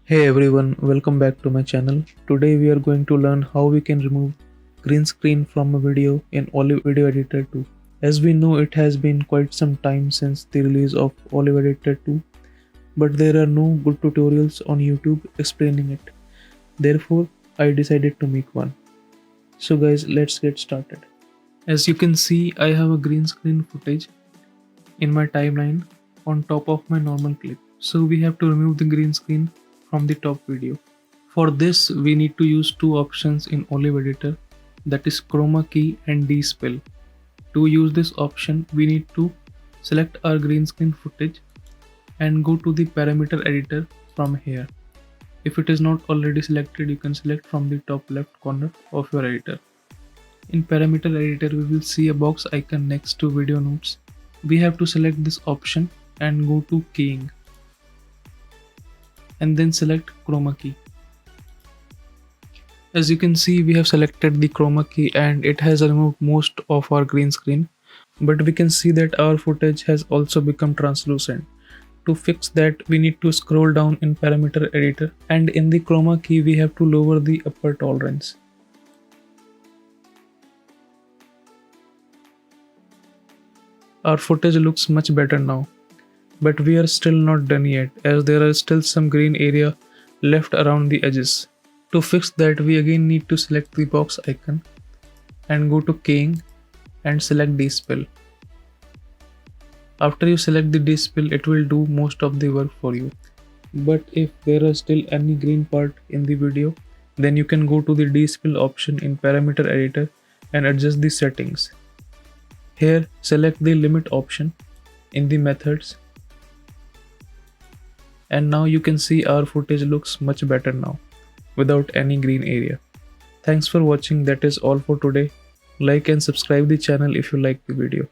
Hey everyone, welcome back to my channel. Today we are going to learn how we can remove green screen from a video in Olive Video Editor 2. As we know, it has been quite some time since the release of Olive Editor 2, but there are no good tutorials on YouTube explaining it. Therefore, I decided to make one. So guys, let's get started. As you can see, I have a green screen footage in my timeline on top of my normal clip. So we have to remove the green screen from the top video. For this, we need to use two options in Olive Editor, that is chroma key and de-spill. To use this option, we need to select our green screen footage and go to the parameter editor from here. If it is not already selected, you can select from the top left corner of your editor. In parameter editor, we will see a box icon next to video notes. We have to select this option and go to keying and then select chroma key. As you can see, we have selected the chroma key and it has removed most of our green screen, but we can see that our footage has also become translucent. To fix that, we need to scroll down in parameter editor, and in the chroma key we have to lower the upper tolerance. Our footage looks much better now, but we are still not done yet as there are still some green area left around the edges. To fix that, we again need to select the box icon and go to keying and select de-spill. After you select the de-spill, it will do most of the work for you. But if there are still any green part in the video, then you can go to the de-spill option in parameter editor and adjust the settings. Here, select the limit option in the methods, and now you can see our footage looks much better now without any green area. Thanks for watching. That is all for today. Like and subscribe the channel if you like the video.